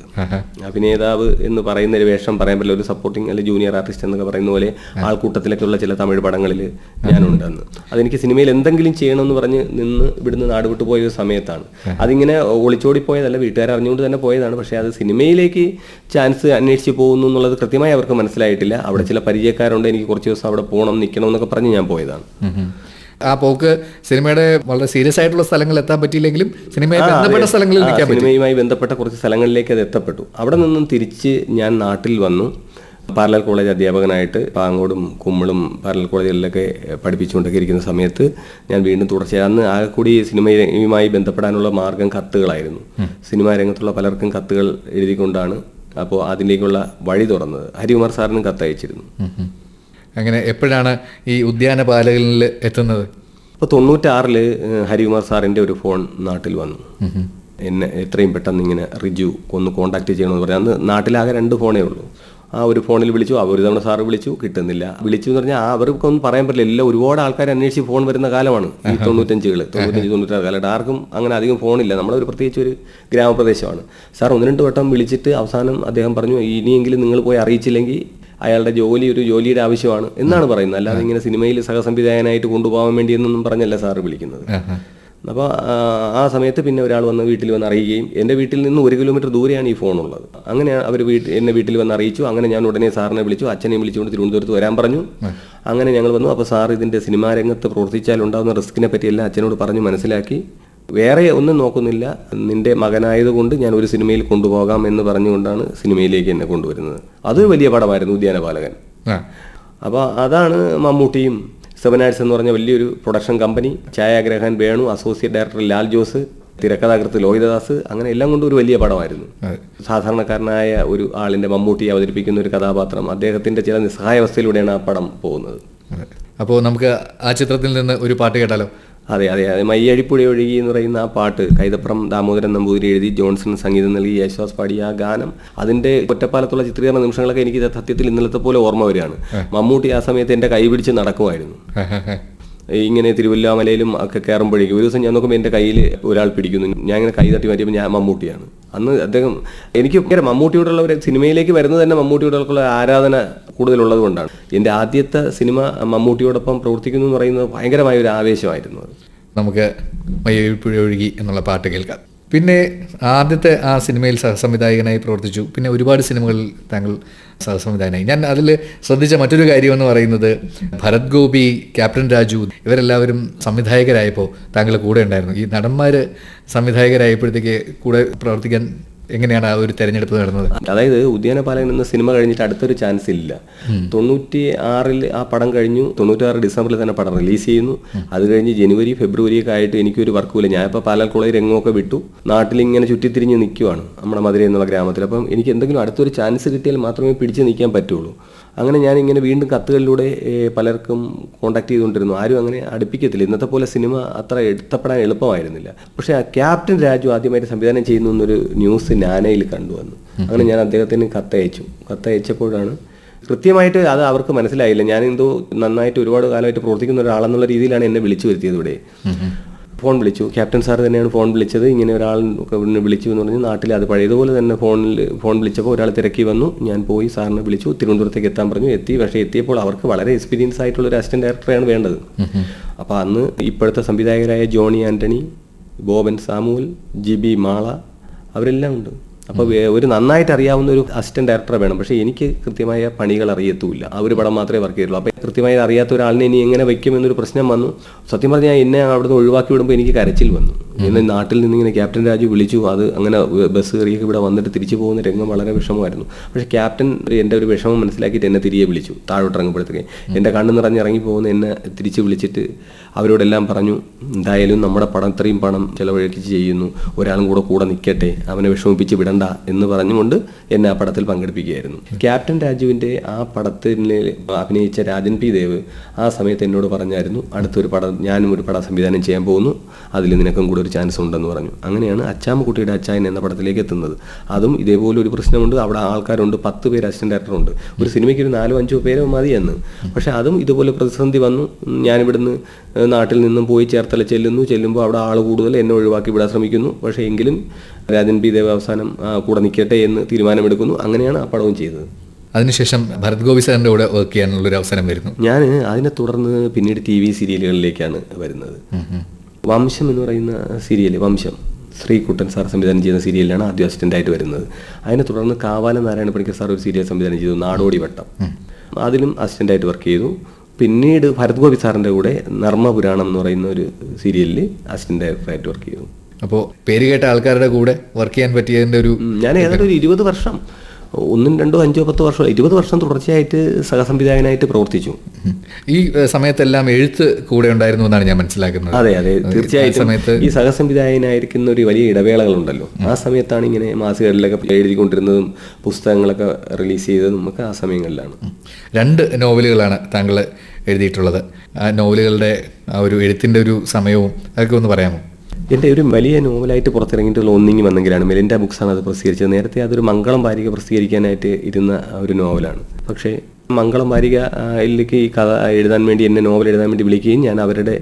അഭിനേതാവ് എന്ന് പറയുന്ന ഒരു വേഷം പറയാൻ പറ്റില്ല, ഒരു സപ്പോർട്ടിങ് അല്ലെങ്കിൽ ജൂനിയർ ആർട്ടിസ്റ്റ് എന്നൊക്കെ പറയുന്ന പോലെ ആൾക്കൂട്ടത്തിലൊക്കെ ഉള്ള ചില തമിഴ് പടങ്ങളിൽ ഞാനുണ്ടെന്ന്. അതെനിക്ക് സിനിമയിൽ എന്തെങ്കിലും ചെയ്യണമെന്ന് പറഞ്ഞ് നിന്ന് ഇവിടുന്ന് നാട് വിട്ടു പോയ ഒരു സമയത്താണ്. അതിങ്ങനെ ഒളിച്ചോടി പോയതല്ല, വീട്ടുകാർ അറിഞ്ഞുകൊണ്ട് തന്നെ പോയതാണ്. പക്ഷേ അത് സിനിമയിലേക്ക് ചാൻസ് അന്വേഷിച്ച് പോകുന്നു എന്നുള്ളത് കൃത്യമായി അവർക്ക് മനസ്സിലായിട്ടില്ല. അവിടെ ചില പരിചയക്കാരുണ്ട്, എനിക്ക് കുറച്ച് ദിവസം അവിടെ പോകണം നിൽക്കണം എന്നൊക്കെ പറഞ്ഞ് ഞാൻ പോയതാണ്. ആ പോക്ക് സിനിമയുടെ വളരെ സീരിയസ് ആയിട്ടുള്ള സ്ഥലങ്ങളിൽ എത്താൻ പറ്റിയില്ലെങ്കിലും സിനിമയുമായി ബന്ധപ്പെട്ട സ്ഥലങ്ങളിൽ സിനിമയുമായി ബന്ധപ്പെട്ട കുറച്ച് സ്ഥലങ്ങളിലേക്ക് അത് എത്തപ്പെട്ടു. അവിടെ നിന്നും തിരിച്ച് ഞാൻ നാട്ടിൽ വന്നു. പാരലൽ കോളേജ് അധ്യാപകനായിട്ട് പാങ്ങോടും കുമ്മളും പാരലൽ കോളേജുകളിലൊക്കെ പഠിപ്പിച്ചുകൊണ്ടൊക്കെ ഇരിക്കുന്ന സമയത്ത് ഞാൻ വീണ്ടും തുടർച്ചയായി അന്ന് ആകെ കൂടി സിനിമയുമായി ബന്ധപ്പെടാനുള്ള മാർഗം കത്തുകളായിരുന്നു. സിനിമാ രംഗത്തുള്ള പലർക്കും കത്തുകൾ എഴുതിക്കൊണ്ടാണ് അപ്പോൾ അതിലേക്കുള്ള വഴി തുറന്നത്. ഹരികുമാർ സാറിനും കത്തയച്ചിരുന്നു. അങ്ങനെ എപ്പോഴാണ് ഈ ഉദ്യാനപാലകളിൽ എത്തുന്നത്? അപ്പോൾ 96-ൽ ഹരികുമാർ സാറിൻ്റെ ഒരു ഫോൺ നാട്ടിൽ വന്നു. എന്നെ എത്രയും പെട്ടെന്ന് ഇങ്ങനെ റിജു ഒന്ന് കോൺടാക്ട് ചെയ്യണമെന്ന് പറഞ്ഞു. അന്ന് നാട്ടിലാകെ 2 ഫോണേ ഉള്ളൂ. ആ ഒരു ഫോണിൽ വിളിച്ചു. ഒരു തവണ സാറ് വിളിച്ചു, കിട്ടുന്നില്ല. വിളിച്ചു എന്ന് പറഞ്ഞാൽ അവർക്കൊന്നും പറയാൻ പറ്റില്ല. എല്ലാം ഒരുപാട് ആൾക്കാർ അന്വേഷിച്ച് ഫോൺ വരുന്ന കാലമാണ് ഈ 95-96 കാലഘട്ടം. ആർക്കും അങ്ങനെ അധികം ഫോണില്ല. നമ്മളൊരു പ്രത്യേകിച്ച് ഒരു ഗ്രാമപ്രദേശമാണ്. സാർ 1-2 വട്ടം വിളിച്ചിട്ട് അവസാനം അദ്ദേഹം പറഞ്ഞു, ഇനിയെങ്കിലും നിങ്ങൾ പോയി അറിയിച്ചില്ലെങ്കിൽ അയാളുടെ ജോലിയുടെ ആവശ്യമാണ് എന്നാണ് പറയുന്നത്. അല്ലാതെ ഇങ്ങനെ സിനിമയിൽ സഹസംവിധായകനായിട്ട് കൊണ്ടുപോകാൻ വേണ്ടി എന്നൊന്നും പറഞ്ഞല്ല സാറ് വിളിക്കുന്നത്. അപ്പോൾ ആ സമയത്ത് പിന്നെ ഒരാൾ വന്ന് വീട്ടിൽ വന്ന് അറിയുകയും, എൻ്റെ വീട്ടിൽ നിന്ന് 1 കിലോമീറ്റർ ദൂരെയാണ് ഈ ഫോണുള്ളത്. അങ്ങനെ അവർ എന്നെ വീട്ടിൽ വന്ന് അറിയിച്ചു. അങ്ങനെ ഞാൻ ഉടനെ സാറിനെ വിളിച്ചു, അച്ഛനെയും വിളിച്ചുകൊണ്ട് തിരുവനന്തപുരത്ത് വരാൻ പറഞ്ഞു. അങ്ങനെ ഞങ്ങൾ വന്നു. അപ്പോൾ സാർ ഇതിൻ്റെ സിനിമാ രംഗത്ത് പ്രവർത്തിച്ചാൽ ഉണ്ടാകുന്ന റിസ്കിനെ പറ്റിയെല്ലാം അച്ഛനോട് പറഞ്ഞ് മനസ്സിലാക്കി. വേറെ ഒന്നും നോക്കുന്നില്ല, നിന്റെ മകനായതുകൊണ്ട് ഞാൻ ഒരു സിനിമയിൽ കൊണ്ടുപോകാം എന്ന് പറഞ്ഞുകൊണ്ടാണ് സിനിമയിലേക്ക് എന്നെ കൊണ്ടുവരുന്നത്. അത് വലിയ പടമായിരുന്നു, ഉദ്യാനപാലകൻ. അപ്പോൾ അതാണ് മമ്മൂട്ടിയും 7 Arts എന്ന് പറഞ്ഞ വലിയൊരു പ്രൊഡക്ഷൻ കമ്പനി, ഛായാഗ്രാഹകൻ വേണു, അസോസിയേറ്റ് ഡയറക്ടർ ലാൽ ജോസ്, തിരക്കഥാകൃത്ത് ലോഹിതദാസ്, അങ്ങനെ എല്ലാം കൊണ്ടും ഒരു വലിയ പടമായിരുന്നു. സാധാരണക്കാരനായ ഒരു ആളിൻ്റെ മമ്മൂട്ടിയെ അവതരിപ്പിക്കുന്ന ഒരു കഥാപാത്രം, അദ്ദേഹത്തിൻ്റെ ചില നിസ്സഹായാവസ്ഥയിലൂടെയാണ് ആ പടം പോകുന്നത്. അപ്പോൾ നമുക്ക് ആ ചിത്രത്തിൽ നിന്ന് ഒരു പാട്ട് കേട്ടാലോ? അതെ, മയ്യഴിപ്പുഴ ഒഴുകി എന്ന് പറയുന്ന ആ പാട്ട് കൈതപ്രം ദാമോദരൻ നമ്പൂതിരി എഴുതി ജോൺസൺ സംഗീതം നൽകി യേശുദാസ് പാടിയ ആ ഗാനം, അതിൻ്റെ ഒറ്റപ്പാലത്തുള്ള ചിത്രീകരണ നിമിഷങ്ങളൊക്കെ എനിക്ക് സത്യത്തിൽ ഇന്നലത്തെ പോലെ ഓർമ്മ വരികയാണ്. മമ്മൂട്ടി ആ സമയത്ത് എൻ്റെ കൈ പിടിച്ച് നടക്കുമായിരുന്നു. ഇങ്ങനെ തിരുവല്ലാമലയിലും ഒക്കെ കയറുമ്പോഴേക്കും ഒരു ദിവസം ഞാൻ നോക്കുമ്പോൾ എൻ്റെ കയ്യിൽ ഒരാൾ പിടിക്കുന്നു. ഞാൻ ഇങ്ങനെ കൈ തട്ടി മാറ്റിയപ്പോൾ ഞാൻ മമ്മൂട്ടിയാണ്. അന്ന് അദ്ദേഹം, എനിക്ക് മമ്മൂട്ടിയോടുള്ള ഒരു സിനിമയിലേക്ക് വരുന്നത് തന്നെ മമ്മൂട്ടിയോടുള്ള ആരാധന കൂടുതലുള്ളത് കൊണ്ടാണ്. എൻ്റെ ആദ്യത്തെ സിനിമ മമ്മൂട്ടിയോടൊപ്പം പ്രവർത്തിക്കുന്നു എന്ന് പറയുന്നത് ഭയങ്കരമായ ഒരു ആവേശമായിരുന്നു. നമുക്ക് മയ്യഴിപ്പുഴ ഒഴുകി എന്നുള്ള പാട്ട് കേൾക്കാം. പിന്നെ ആദ്യത്തെ ആ സിനിമയിൽ സഹസംവിധായകനായി പ്രവർത്തിച്ചു. പിന്നെ ഒരുപാട് സിനിമകളിൽ താങ്കൾ സഹസംവിധായകനായി. ഞാൻ അതിൽ ശ്രദ്ധിച്ച മറ്റൊരു കാര്യമെന്ന് പറയുന്നത്, ഭരത് ഗോപി, ക്യാപ്റ്റൻ രാജു ഇവരെല്ലാവരും സംവിധായകരായപ്പോൾ താങ്കൾ കൂടെ ഉണ്ടായിരുന്നു. ഈ നടന്മാർ സംവിധായകരായപ്പോഴത്തേക്ക് കൂടെ പ്രവർത്തിക്കാൻ എങ്ങനെയാണ് ആ ഒരു തെരഞ്ഞെടുപ്പ് നടന്നത്? അതായത് ഉദ്യാനപാലകൻ എന്ന സിനിമ കഴിഞ്ഞിട്ട് അടുത്തൊരു ചാൻസ് ഇല്ല. 96 ആ പടം കഴിഞ്ഞു. 96 ഡിസംബറിൽ തന്നെ പടം റിലീസ് ചെയ്യുന്നു. അത് കഴിഞ്ഞ് ജനുവരി ഫെബ്രുവരി ഒക്കെ ആയിട്ട് എനിക്കൊരു വർക്കുമില്ല. ഞാൻ ഇപ്പോൾ പാലാൽക്കുളയിൽ രംഗമൊക്കെ വിട്ടു, നാട്ടിലിങ്ങനെ ചുറ്റിത്തിരിഞ്ഞ് നിൽക്കുവാണ് നമ്മുടെ മധുര എന്നുള്ള ഗ്രാമത്തിൽ. അപ്പം എനിക്ക് എന്തെങ്കിലും അടുത്തൊരു ചാൻസ് കിട്ടിയാൽ മാത്രമേ പിടിച്ച് നിൽക്കാൻ പറ്റുള്ളൂ. അങ്ങനെ ഞാനിങ്ങനെ വീണ്ടും കത്തുകളിലൂടെ പലർക്കും കോൺടാക്ട് ചെയ്തുകൊണ്ടിരുന്നു. ആരും അങ്ങനെ അടുപ്പിക്കത്തില്ല. ഇന്നത്തെ പോലെ സിനിമ അത്ര എത്തപ്പെടാൻ എളുപ്പമായിരുന്നില്ല. പക്ഷേ ആ ക്യാപ്റ്റൻ രാജു ആദ്യമായിട്ട് സംവിധാനം ചെയ്യുന്നു എന്നൊരു ന്യൂസ് നാനയിൽ കണ്ടുവന്നു. അങ്ങനെ ഞാൻ അദ്ദേഹത്തിന് കത്തയച്ചപ്പോഴാണ് കൃത്യമായിട്ട് അത് അവർക്ക് മനസ്സിലായില്ല. ഞാനെന്തോ നന്നായിട്ട് ഒരുപാട് കാലമായിട്ട് പ്രവർത്തിക്കുന്ന ഒരാളെന്നുള്ള രീതിയിലാണ് എന്നെ വിളിച്ചു വരുത്തിയത്. ഇവിടെ ഫോൺ വിളിച്ചു, ക്യാപ്റ്റൻ സാർ തന്നെയാണ് ഫോൺ വിളിച്ചത്. ഇങ്ങനെ ഒരാൾ വിളിച്ചു എന്ന് പറഞ്ഞ് നാട്ടിൽ അത് പഴയതുപോലെ തന്നെ ഫോൺ വിളിച്ചപ്പോൾ ഒരാൾ തിരക്കി വന്നു. ഞാൻ പോയി സാറിനെ വിളിച്ചു, തിരുവനന്തപുരത്തേക്ക് എത്താൻ പറഞ്ഞു. പക്ഷേ എത്തിയപ്പോൾ അവർക്ക് വളരെ എക്സ്പീരിയൻസ് ആയിട്ടുള്ള ഒരു അസിസ്റ്റന്റ് ഡയറക്ടറെയാണ് വേണ്ടത്. അപ്പോൾ അന്ന് ഇപ്പോഴത്തെ സംവിധായകരായ ജോണി ആൻ്റണി, ബോബൻ സാമുവൽ, GB മാള അവരെല്ലാം ഉണ്ട്. അപ്പോൾ ഒരു നന്നായിട്ട് അറിയാവുന്ന ഒരു അസിസ്റ്റന്റ് ഡയറക്ടറെ വേണം. പക്ഷേ എനിക്ക് കൃത്യമായ പണികൾ അറിയത്തുമില്ല. ആ ഒരു പടം മാത്രമേ വർക്ക് ചെയ്തുള്ളൂ. അപ്പോൾ കൃത്യമായി അറിയാത്ത ഒരാളിനെ ഇനി എങ്ങനെ വയ്ക്കുമെന്നൊരു പ്രശ്നം വന്നു. സത്യം പറഞ്ഞാൽ എന്നെ അവിടുന്ന് ഒഴിവാക്കി വിടുമ്പോൾ എനിക്ക് കരച്ചിൽ വന്നു. എന്നെ നാട്ടിൽ നിന്നിങ്ങനെ ക്യാപ്റ്റൻ രാജു വിളിച്ചു. അത് അങ്ങനെ ബസ് കയറിയൊക്കെ ഇവിടെ വന്നിട്ട് തിരിച്ചു പോകുന്ന രംഗം വളരെ വിഷമമായിരുന്നു. പക്ഷേ ക്യാപ്റ്റൻ എൻ്റെ ഒരു വിഷമം മനസ്സിലാക്കിയിട്ട് എന്നെ തിരികെ വിളിച്ചു. താഴോട്ട് ഇറങ്ങുമ്പോഴത്തേക്ക് എൻ്റെ കണ്ണ് നിറഞ്ഞിറങ്ങി പോകുന്ന എന്നെ തിരിച്ച് വിളിച്ചിട്ട് അവരോടെല്ലാം പറഞ്ഞു, എന്തായാലും നമ്മുടെ പടം ഇത്രയും പണം ചിലവഴിച്ച് ചെയ്യുന്നു, ഒരാളും കൂടെ നിൽക്കട്ടെ, അവനെ വിഷമിപ്പിച്ച് വിടണ്ട എന്ന് പറഞ്ഞുകൊണ്ട് എന്നെ ആ പടത്തിൽ പങ്കെടുപ്പിക്കുകയായിരുന്നു. ക്യാപ്റ്റൻ രാജുവിൻ്റെ ആ പടത്തിൽ അഭിനയിച്ച രാജൻ പി ദേവ് ആ സമയത്ത് എന്നോട് പറഞ്ഞായിരുന്നു, അടുത്തൊരു പടം ഞാനും ഒരു പടം സംവിധാനം ചെയ്യാൻ പോകുന്നു, അതിൽ നിനക്കും കൂടെ ഒരു ചാൻസ് ഉണ്ടെന്ന് പറഞ്ഞു. അങ്ങനെയാണ് അച്ചാമ്മക്കുട്ടിയുടെ അച്ചായൻ എന്ന പടത്തിലേക്ക് എത്തുന്നത്. അതും ഇതേപോലെ ഒരു പ്രശ്നമുണ്ട്. അവിടെ ആൾക്കാരുണ്ട്, 10 പേര് അസിസ്റ്റന്റ് ഡയറക്ടറുണ്ട്. ഒരു സിനിമയ്ക്ക് ഒരു 4-5 പേരോ മതിയെന്ന്. പക്ഷേ അതും ഇതുപോലെ പ്രതിസന്ധി വന്നു. ഞാനിവിടുന്ന് നാട്ടിൽ നിന്നും പോയി ചേർത്തല ചെല്ലുമ്പോൾ അവിടെ ആൾ കൂടുതൽ, എന്നെ ഒഴിവാക്കി വിടാൻ ശ്രമിക്കുന്നു. പക്ഷേ എങ്കിലും രാജൻ പി ദേവ് അവസാനം കൂടെ നിൽക്കട്ടെ എന്ന് തീരുമാനമെടുക്കുന്നു. അങ്ങനെയാണ് ആ പടവും ചെയ്തത്. അതിനുശേഷം ഭരത് ഗോപി സാറിൻ്റെ കൂടെ വർക്ക് ചെയ്യാനുള്ളൊരു അവസരം വരുന്നു. ഞാൻ അതിനെ തുടർന്ന് പിന്നീട് TV സീരിയലുകളിലേക്കാണ് വരുന്നത്. വംശം എന്ന് പറയുന്ന സീരിയൽ, വംശം ശ്രീകുട്ടൻ സാർ സംവിധാനം ചെയ്യുന്ന സീരിയലിലാണ് ആദ്യം അസിസ്റ്റൻ്റായിട്ട് വരുന്നത്. അതിനെ തുടർന്ന് കാവാലം നാരായണ പണിക്കർ സാർ ഒരു സീരിയൽ സംവിധാനം ചെയ്തു, നാടോടി വട്ടം. അതിലും അസിസ്റ്റൻ്റായിട്ട് വർക്ക് ചെയ്തു. പിന്നീട് ഭരത് ഗോപി സാറിൻ്റെ കൂടെ നർമ്മപുരാണം എന്ന് പറയുന്ന ഒരു സീരിയലിൽ അസിസ്റ്റന്റ് ഡയറക്ടറായിട്ട് വർക്ക് ചെയ്തു. അപ്പോൾ പേര് കേട്ട ആൾക്കാരുടെ കൂടെ വർക്ക് ചെയ്യാൻ പറ്റിയതിൻ്റെ ഒരു ഞാൻ ഏതാണ്ട് ഒരു 20 വർഷം, 1, 2, 5, 10 വർഷം, 20 വർഷം തുടർച്ചയായിട്ട് സഹസംവിധായകനായിട്ട് പ്രവർത്തിച്ചു. ഈ സമയത്തെല്ലാം എഴുത്ത് കൂടെ ഉണ്ടായിരുന്നു എന്നാണ് ഞാൻ മനസ്സിലാക്കുന്നത്. അതെ, തീർച്ചയായിട്ടും. ഈ സഹസംവിധായകനായിരിക്കുന്ന ഒരു വലിയ ഇടവേളകളുണ്ടല്ലോ, ആ സമയത്താണ് ഇങ്ങനെ മാസികകളിലൊക്കെ എഴുതിക്കൊണ്ടിരുന്നതും പുസ്തകങ്ങളൊക്കെ റിലീസ് ചെയ്തതും ഒക്കെ ആ സമയങ്ങളിലാണ്. 2 നോവലുകളാണ് താങ്കൾ എഴുതിയിട്ടുള്ളത്. ആ നോവലുകളുടെ ആ ഒരു എഴുത്തിൻ്റെ ഒരു സമയവും അതൊക്കെ ഒന്ന് പറയാമോ? എൻ്റെ ഒരു വലിയ നോവലായിട്ട് പുറത്തിറങ്ങിയിട്ടുള്ള ഒന്നിങ്ങി വന്നെങ്കിലാണ്. മെലിൻഡ ബുക്സാണ് അത് പ്രസിദ്ധീകരിച്ചത്. നേരത്തെ അതൊരു മംഗളം വാരിക പ്രസിദ്ധീകരിക്കാനായിട്ട് ഇരുന്ന ഒരു നോവലാണ്. പക്ഷേ മംഗളം വാരികയിലേക്ക് ഈ കഥ എഴുതാൻ വേണ്ടി, എന്നെ നോവൽ എഴുതാൻ വേണ്ടി വിളിക്കുകയും ഞാൻ അവരുടെ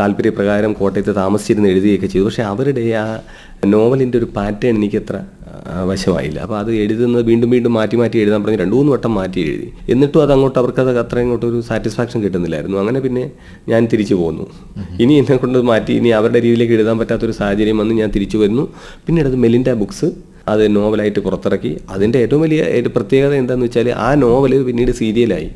താല്പര്യപ്രകാരം കോട്ടയത്ത് താമസിച്ചിരുന്ന് എഴുതുകയൊക്കെ ചെയ്തു. പക്ഷേ അവരുടെ ആ നോവലിൻ്റെ ഒരു പാറ്റേൺ എനിക്കത്ര വശമായില്ല. അപ്പോൾ അത് എഴുതുന്നത് വീണ്ടും വീണ്ടും മാറ്റി മാറ്റി എഴുതാൻ പറഞ്ഞ് 2-3 വട്ടം മാറ്റി എഴുതി. എന്നിട്ടും അത് അങ്ങോട്ട് അവർക്കത് അത്ര ഇങ്ങോട്ടൊരു സാറ്റിസ്ഫാക്ഷൻ കിട്ടുന്നില്ലായിരുന്നു. അങ്ങനെ പിന്നെ ഞാൻ തിരിച്ചു പോന്നു. ഇനി എന്നെ കൊണ്ട് മാറ്റി ഇനി അവരുടെ രീതിയിലേക്ക് എഴുതാൻ പറ്റാത്തൊരു സാഹചര്യം വന്ന് ഞാൻ തിരിച്ചു വരുന്നു. പിന്നീട് അത് മെലിൻഡ ബുക്സ് അത് നോവലായിട്ട് പുറത്തിറക്കി. അതിൻ്റെ ഏറ്റവും വലിയ പ്രത്യേകത എന്താണെന്ന് വെച്ചാൽ ആ നോവൽ പിന്നീട് സീരിയലായി.